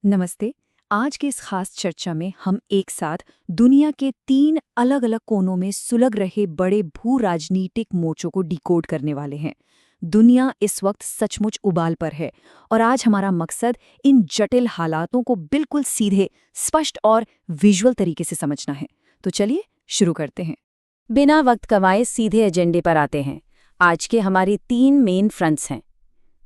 नमस्ते। आज की इस खास चर्चा में हम एक साथ दुनिया के 3 अलग-अलग कोनों में सुलग रहे बड़े भू राजनीतिक मोर्चों को डिकोड करने वाले हैं। दुनिया इस वक्त सचमुच उबाल पर है और आज हमारा मकसद इन जटिल हालातों को बिल्कुल सीधे, स्पष्ट और विजुअल तरीके से समझना है। तो चलिए शुरू करते हैं। बिना वक्त गंवाए सीधे एजेंडे पर आते हैं। आज के हमारे 3 मेन फ्रंट्स हैं।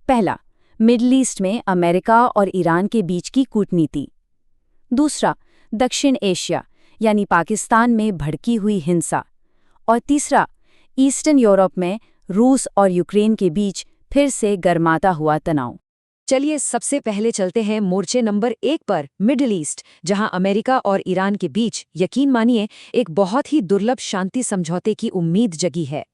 पहला, मिडल ईस्ट में अमेरिका और ईरान के बीच की कूटनीति। दूसरा, दक्षिण एशिया यानी पाकिस्तान में भड़की हुई हिंसा। और तीसरा, ईस्टर्न यूरोप में रूस और यूक्रेन के बीच फिर से गर्माता हुआ तनाव। चलिए सबसे पहले चलते हैं मोर्चे नंबर 1 पर, मिडिल ईस्ट, जहां अमेरिका और ईरान के बीच, यकीन मानिए, एक बहुत ही दुर्लभ शांति समझौते की उम्मीद जगी है।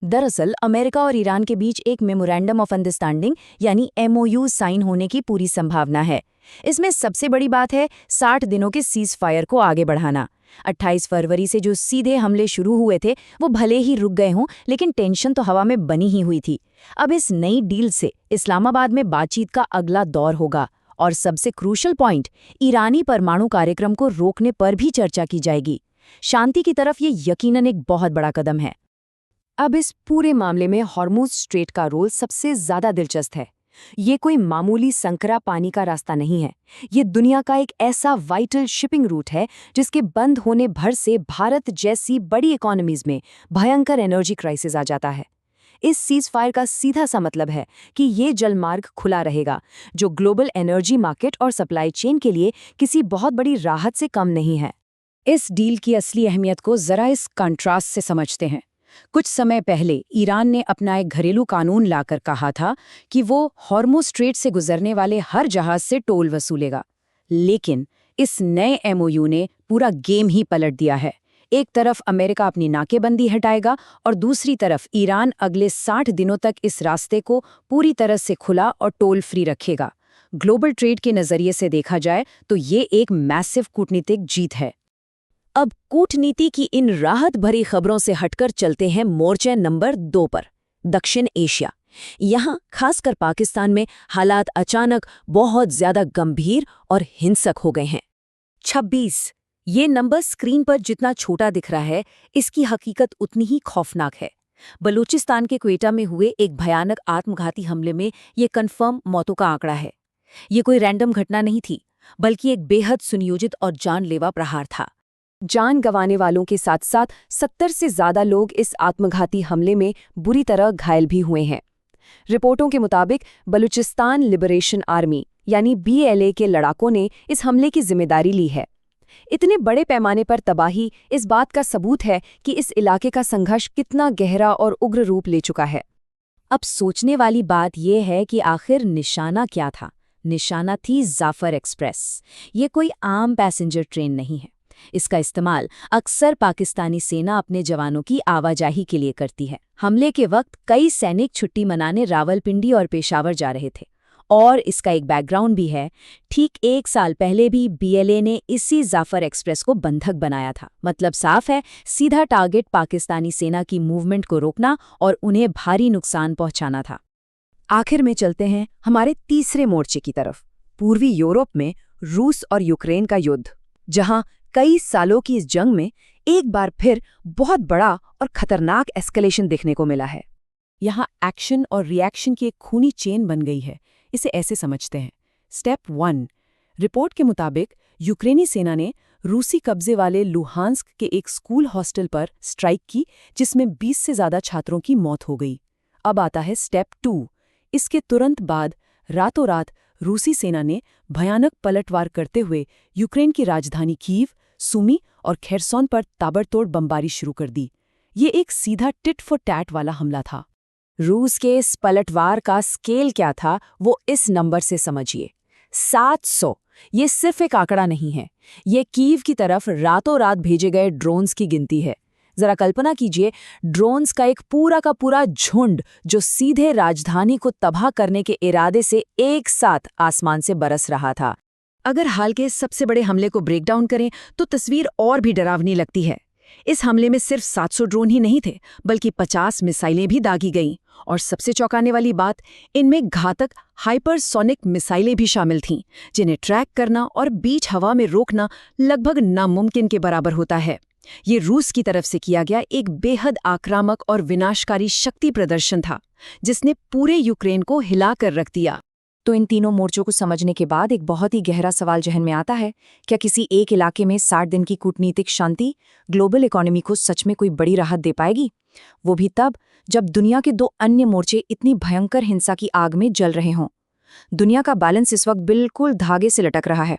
दरअसल अमेरिका और ईरान के बीच एक मेमोरेंडम ऑफ अंडरस्टैंडिंग यानी MOU साइन होने की पूरी संभावना है। इसमें सबसे बड़ी बात है 60 दिनों के सीज फायर को आगे बढ़ाना। 28 फरवरी से जो सीधे हमले शुरू हुए थे वो भले ही रुक गए हों, लेकिन टेंशन तो हवा में बनी ही हुई थी। अब इस नई डील से इस्लामाबाद में बातचीत का अगला दौर होगा और सबसे क्रूशल पॉइंट, ईरानी परमाणु कार्यक्रम को रोकने पर भी चर्चा की जाएगी। शांति की तरफ ये यकीनन एक बहुत बड़ा कदम है। अब इस पूरे मामले में हॉर्मुज़ स्ट्रेट का रोल सबसे ज्यादा दिलचस्प है। ये कोई मामूली संकरा पानी का रास्ता नहीं है। ये दुनिया का एक ऐसा वाइटल शिपिंग रूट है जिसके बंद होने भर से भारत जैसी बड़ी इकोनॉमीज में भयंकर एनर्जी क्राइसिस आ जाता है। इस सीज फायर का सीधा सा मतलब है कि ये जलमार्ग खुला रहेगा, जो ग्लोबल एनर्जी मार्केट और सप्लाई चेन के लिए किसी बहुत बड़ी राहत से कम नहीं है। इस डील की असली अहमियत को जरा इस कंट्रास्ट से समझते हैं। कुछ समय पहले ईरान ने अपना एक घरेलू कानून लाकर कहा था कि वो हॉर्मुज़ स्ट्रेट से गुजरने वाले हर जहाज से टोल वसूलेगा। लेकिन इस नए MOU ने पूरा गेम ही पलट दिया है। एक तरफ अमेरिका अपनी नाकेबंदी हटाएगा और दूसरी तरफ ईरान अगले 60 दिनों तक इस रास्ते को पूरी तरह से खुला और टोल फ्री रखेगा। ग्लोबल ट्रेड के नज़रिए से देखा जाए तो ये एक मैसिव कूटनीतिक जीत है। अब कूटनीति की इन राहत भरी खबरों से हटकर चलते हैं मोर्चे नंबर 2 पर, दक्षिण एशिया। यहाँ खासकर पाकिस्तान में हालात अचानक बहुत ज्यादा गंभीर और हिंसक हो गए हैं। 26, ये नंबर स्क्रीन पर जितना छोटा दिख रहा है, इसकी हकीकत उतनी ही खौफनाक है। बलूचिस्तान के क्वेटा में हुए एक भयानक आत्मघाती हमले में ये कन्फर्म मौतों का आंकड़ा है। ये कोई रैंडम घटना नहीं थी, बल्कि एक बेहद सुनियोजित और जानलेवा प्रहार था। जान गंवाने वालों के साथ साथ 70 से ज्यादा लोग इस आत्मघाती हमले में बुरी तरह घायल भी हुए हैं। रिपोर्टों के मुताबिक बलूचिस्तान लिबरेशन आर्मी यानी BLA के लड़ाकों ने इस हमले की जिम्मेदारी ली है। इतने बड़े पैमाने पर तबाही इस बात का सबूत है कि इस इलाके का संघर्ष कितना गहरा और उग्र रूप ले चुका है। अब सोचने वाली बात यह है कि आखिर निशाना क्या था। निशाना थी जाफर एक्सप्रेस। ये कोई आम पैसेंजर ट्रेन नहीं है। इसका इस्तेमाल अक्सर पाकिस्तानी सेना अपने जवानों की आवाजाही के लिए करती है। हमले के वक्त कई सैनिक छुट्टी मनाने रावलपिंडी और पेशावर जा रहे थे। और इसका एक बैकग्राउंड भी है। ठीक 1 साल पहले भी BLA ने इसी जाफर एक्सप्रेस को बंधक बनाया था। मतलब साफ है, सीधा टारगेट पाकिस्तानी सेना की मूवमेंट को रोकना और उन्हें भारी नुकसान पहुंचाना था। आखिर में चलते हैं हमारे तीसरे मोर्चे की तरफ, पूर्वी यूरोप में रूस और यूक्रेन का युद्ध, जहां कई सालों की इस जंग में एक बार फिर बहुत बड़ा और खतरनाक एस्केलेशन देखने को मिला है। यहाँ एक्शन और रिएक्शन की एक खूनी चेन बन गई है। इसे ऐसे समझते हैं। स्टेप 1, रिपोर्ट के मुताबिक यूक्रेनी सेना ने रूसी कब्जे वाले लुहांस्क के एक स्कूल हॉस्टल पर स्ट्राइक की, जिसमें 20 से ज्यादा छात्रों की मौत हो गई। अब आता है स्टेप 2। इसके तुरंत बाद रातों रात रूसी सेना ने भयानक पलटवार करते हुए यूक्रेन की राजधानी कीव, सुमी और खेरसोन पर ताबड़तोड़ बमबारी शुरू कर दी। ये एक सीधा टिट फॉर टैट वाला हमला था। रूस के इस पलटवार का स्केल क्या था वो इस नंबर से समझिए, 700। ये सिर्फ एक आंकड़ा नहीं है, ये कीव की तरफ रातों रात भेजे गए ड्रोन्स की गिनती है। जरा कल्पना कीजिए, ड्रोन्स का एक पूरा का पूरा झुंड जो सीधे राजधानी को तबाह करने के इरादे से एक साथ आसमान से बरस रहा था। अगर हाल के सबसे बड़े हमले को ब्रेक डाउन करें तो तस्वीर और भी डरावनी लगती है। इस हमले में सिर्फ 700 ड्रोन ही नहीं थे, बल्कि 50 मिसाइलें भी दागी गईं और सबसे चौंकाने वाली बात, इनमें घातक हाइपरसोनिक मिसाइलें भी शामिल थीं, जिन्हें ट्रैक करना और बीच हवा में रोकना लगभग नामुमकिन के बराबर होता है। ये रूस की तरफ से किया गया एक बेहद आक्रामक और विनाशकारी शक्ति प्रदर्शन था, जिसने पूरे यूक्रेन को हिलाकर रख दिया। तो इन तीनों मोर्चों को समझने के बाद एक बहुत ही गहरा सवाल जहन में आता है, क्या किसी एक इलाके में 60 दिन की कूटनीतिक शांति ग्लोबल इकोनॉमी को सच में कोई बड़ी राहत दे पाएगी? वो भी तब जब दुनिया के 2 अन्य मोर्चे इतनी भयंकर हिंसा की आग में जल रहे हों। दुनिया का बैलेंस इस वक्त बिल्कुल धागे से लटक रहा है।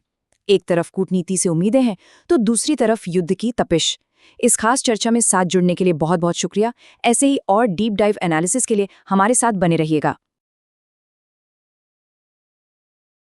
एक तरफ कूटनीति से उम्मीदें हैं तो दूसरी तरफ युद्ध की तपिश। इस खास चर्चा में साथ जुड़ने के लिए बहुत बहुत शुक्रिया। ऐसे ही और डीप डाइव एनालिसिस के लिए हमारे साथ बने रहिएगा।